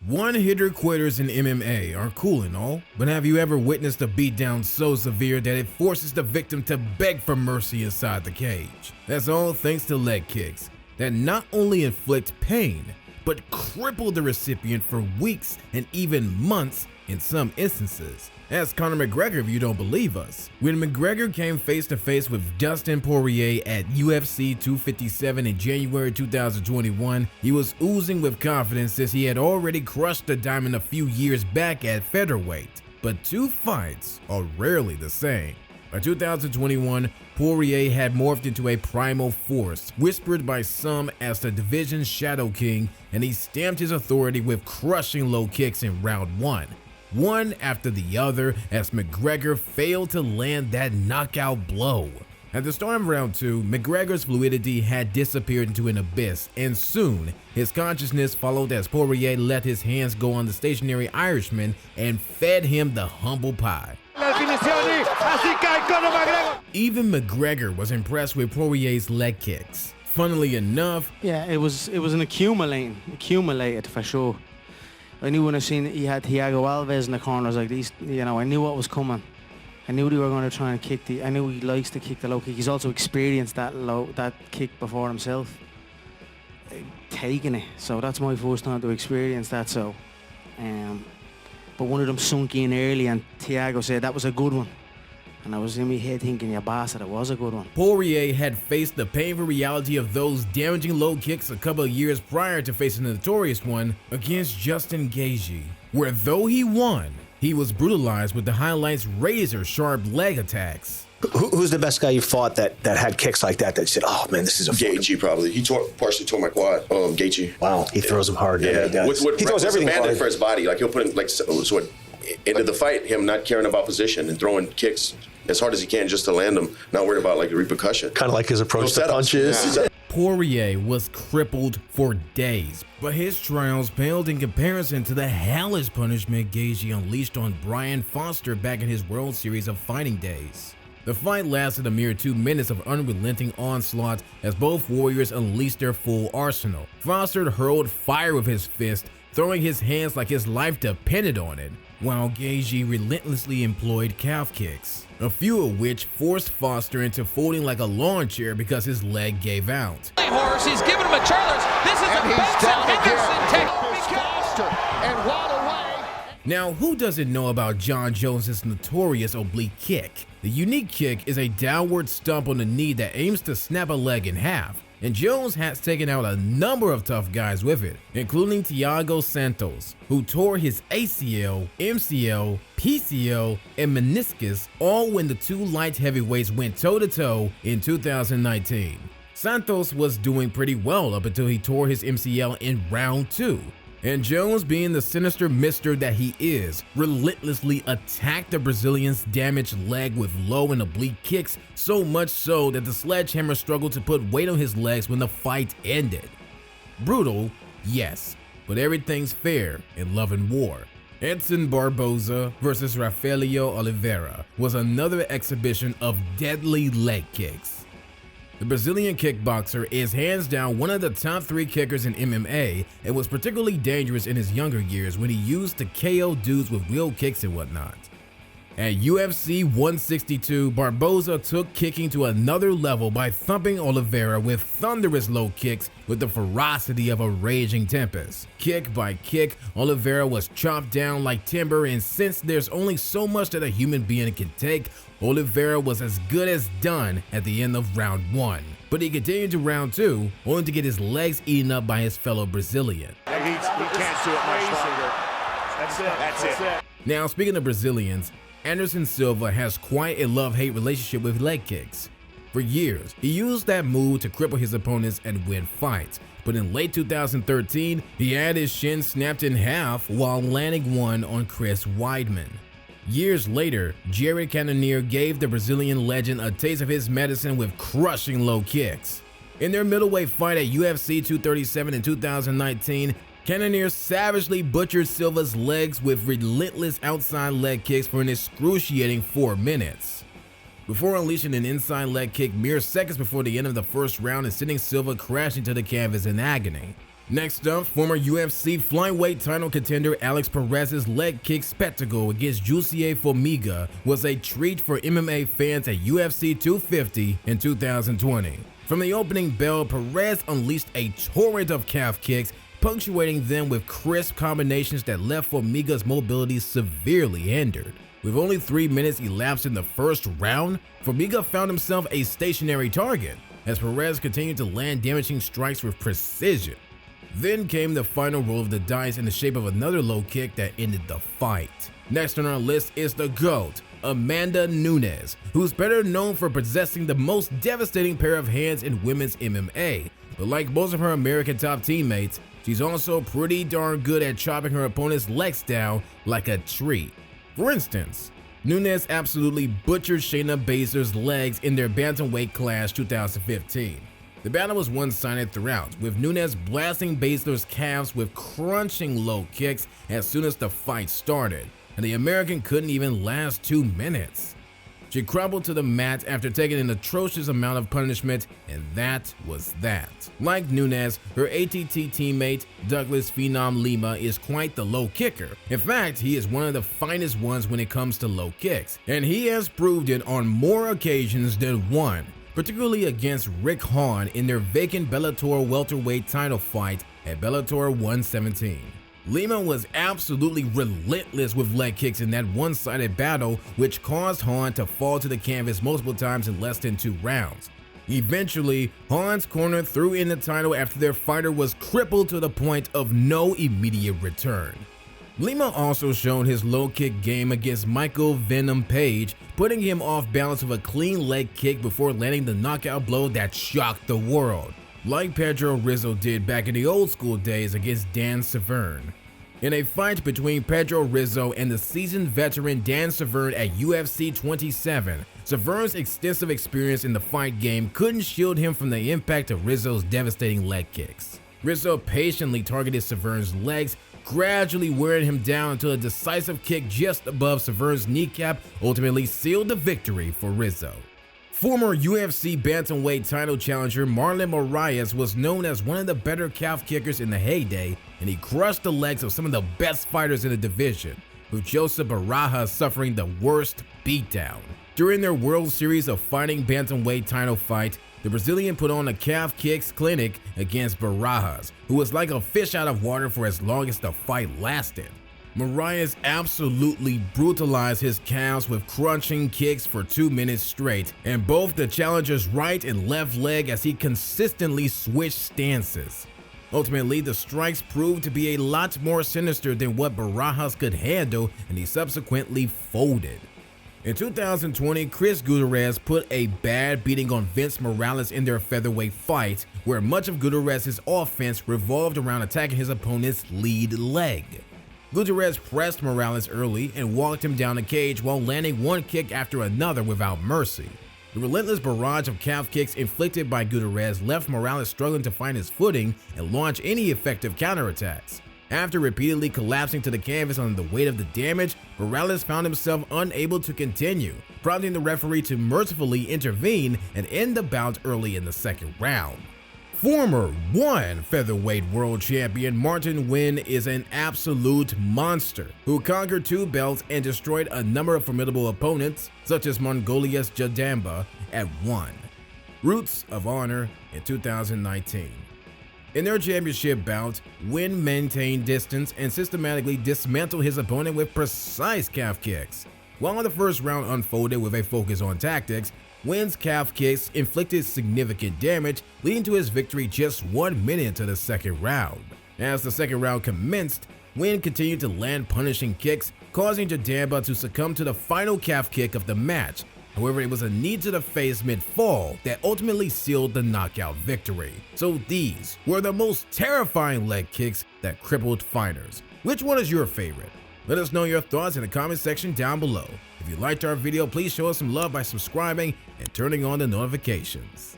One-hitter quitters in MMA are cool and all, but have you ever witnessed a beatdown so severe that it forces the victim to beg for mercy inside the cage? That's all thanks to leg kicks that not only inflict pain, but cripple the recipient for weeks and even months in some instances. Ask Conor McGregor if you don't believe us. When McGregor came face to face with Dustin Poirier at UFC 257 in January 2021, he was oozing with confidence since he had already crushed the Diamond a few years back at featherweight. But two fights are rarely the same. By 2021, Poirier had morphed into a primal force, whispered by some as the division's Shadow King, and he stamped his authority with crushing low kicks in round one after the other, as McGregor failed to land that knockout blow. At the start of round 2, McGregor's fluidity had disappeared into an abyss, and soon his consciousness followed as Poirier let his hands go on the stationary Irishman and fed him the humble pie. Even McGregor was impressed with Poirier's leg kicks. Funnily enough, yeah, it was an accumulated for sure. I knew when I seen he had Thiago Alves in the corners like these, you know, I knew what was coming. I knew they were going to try and kick I knew he likes to kick the low kick. He's also experienced that kick before himself, taking it. So that's my first time to experience that. So, but one of them sunk in early, and Thiago said that was a good one. And I was in my head thinking, yeah, bastard, it was a good one. Poirier had faced the painful reality of those damaging low kicks a couple of years prior to facing the notorious one against Justin Gaethje, where though he won, he was brutalized with the Highlights' razor-sharp leg attacks. Who's the best guy you fought that had kicks like that you said, oh man, this is a Gaethje probably. He partially tore my quad. Gaethje. Wow, he throws him hard. Yeah, he throws everything hard for his body. Like he'll put him like so into the fight, him not caring about position and throwing kicks as hard as he can just to land them, not worried about like the repercussion. Kind of like his approach to punches. Yeah. Poirier was crippled for days, but his trials paled in comparison to the hellish punishment Gaethje unleashed on Brian Foster back in his World Series of Fighting days. The fight lasted a mere 2 minutes of unrelenting onslaught as both warriors unleashed their full arsenal. Foster hurled fire with his fist, throwing his hands like his life depended on it, while Gaethje relentlessly employed calf kicks, a few of which forced Foster into folding like a lawn chair because his leg gave out. Horse, he's giving him a charge. This is a Benson Henderson take. Foster and waddle away. Now, who doesn't know about Jon Jones's notorious oblique kick? The unique kick is a downward stomp on the knee that aims to snap a leg in half, and Jones has taken out a number of tough guys with it, including Thiago Santos, who tore his ACL, MCL, PCL, and meniscus, all when the two light heavyweights went toe-to-toe in 2019. Santos was doing pretty well up until he tore his MCL in round 2. And Jones, being the sinister mister that he is, relentlessly attacked the Brazilian's damaged leg with low and oblique kicks, so much so that the sledgehammer struggled to put weight on his legs when the fight ended. Brutal, yes, but everything's fair in love and war. Edson Barboza versus Rafaelio Oliveira was another exhibition of deadly leg kicks. The Brazilian kickboxer is hands down one of the top 3 kickers in MMA and was particularly dangerous in his younger years when he used to KO dudes with wheel kicks and whatnot. At UFC 162, Barboza took kicking to another level by thumping Oliveira with thunderous low kicks with the ferocity of a raging tempest. Kick by kick, Oliveira was chopped down like timber, and since there's only so much that a human being can take, Oliveira was as good as done at the end of round 1. But he continued to round 2, only to get his legs eaten up by his fellow Brazilian. He can't do it much longer. That's it. Now, speaking of Brazilians, Anderson Silva has quite a love-hate relationship with leg kicks. For years, he used that move to cripple his opponents and win fights, but in late 2013, he had his shin snapped in half while landing one on Chris Weidman. Years later, Jared Cannonier gave the Brazilian legend a taste of his medicine with crushing low kicks. In their middleweight fight at UFC 237 in 2019, Cannonier savagely butchered Silva's legs with relentless outside leg kicks for an excruciating 4 minutes, before unleashing an inside leg kick mere seconds before the end of the first round and sending Silva crashing to the canvas in agony. Next up, former UFC flyweight title contender Alex Perez's leg kick spectacle against Jussier Formiga was a treat for MMA fans at UFC 250 in 2020. From the opening bell, Perez unleashed a torrent of calf kicks, punctuating them with crisp combinations that left Formiga's mobility severely hindered. With only 3 minutes elapsed in the first round, Formiga found himself a stationary target as Perez continued to land damaging strikes with precision. Then came the final roll of the dice in the shape of another low kick that ended the fight. Next on our list is the GOAT, Amanda Nunes, who's better known for possessing the most devastating pair of hands in women's MMA. But like most of her American top teammates, she's also pretty darn good at chopping her opponent's legs down like a tree. For instance, Nunes absolutely butchered Shayna Baszler's legs in their bantamweight clash 2015. The battle was one-sided throughout, with Nunes blasting Baszler's calves with crunching low kicks as soon as the fight started, and the American couldn't even last 2 minutes. She crumbled to the mat after taking an atrocious amount of punishment, and that was that. Like Nunes, her ATT teammate Douglas Phenom Lima is quite the low kicker. In fact, he is one of the finest ones when it comes to low kicks, and he has proved it on more occasions than one, particularly against Rick Hahn in their vacant Bellator welterweight title fight at Bellator 117. Lima was absolutely relentless with leg kicks in that one-sided battle, which caused Hahn to fall to the canvas multiple times in less than 2 rounds. Eventually, Hahn's corner threw in the title after their fighter was crippled to the point of no immediate return. Lima also showed his low kick game against Michael Venom Page, putting him off balance with a clean leg kick before landing the knockout blow that shocked the world, like Pedro Rizzo did back in the old school days against Dan Severn. In a fight between Pedro Rizzo and the seasoned veteran Dan Severn at UFC 27, Severn's extensive experience in the fight game couldn't shield him from the impact of Rizzo's devastating leg kicks. Rizzo patiently targeted Severn's legs, gradually wearing him down until a decisive kick just above Severn's kneecap ultimately sealed the victory for Rizzo. Former UFC bantamweight title challenger Marlon Moraes was known as one of the better calf kickers in the heyday, and he crushed the legs of some of the best fighters in the division, with Joseph Barajas suffering the worst beatdown. During their World Series of Fighting bantamweight title fight, the Brazilian put on a calf kicks clinic against Barajas, who was like a fish out of water for as long as the fight lasted. Moraes absolutely brutalized his calves with crunching kicks for 2 minutes straight, and both the challenger's right and left leg as he consistently switched stances. Ultimately, the strikes proved to be a lot more sinister than what Barajas could handle, and he subsequently folded. In 2020, Chris Gutierrez put a bad beating on Vince Morales in their featherweight fight, where much of Gutierrez's offense revolved around attacking his opponent's lead leg. Gutierrez pressed Morales early and walked him down the cage while landing one kick after another without mercy. The relentless barrage of calf kicks inflicted by Gutierrez left Morales struggling to find his footing and launch any effective counterattacks. After repeatedly collapsing to the canvas under the weight of the damage, Morales found himself unable to continue, prompting the referee to mercifully intervene and end the bout early in the second round. Former one featherweight world champion Martin Nguyen is an absolute monster who conquered 2 belts and destroyed a number of formidable opponents, such as Mongolia's Jadamba at 1. Roots of Honor in 2019. In their championship bout, Nguyen maintained distance and systematically dismantled his opponent with precise calf kicks. While the first round unfolded with a focus on tactics, Nguyen's calf kicks inflicted significant damage, leading to his victory just 1 minute into the second round. As the second round commenced, Nguyen continued to land punishing kicks, causing Jadamba to succumb to the final calf kick of the match. However, it was a knee to the face mid-fall that ultimately sealed the knockout victory. So these were the most terrifying leg kicks that crippled fighters. Which one is your favorite? Let us know your thoughts in the comment section down below. If you liked our video, please show us some love by subscribing and turning on the notifications.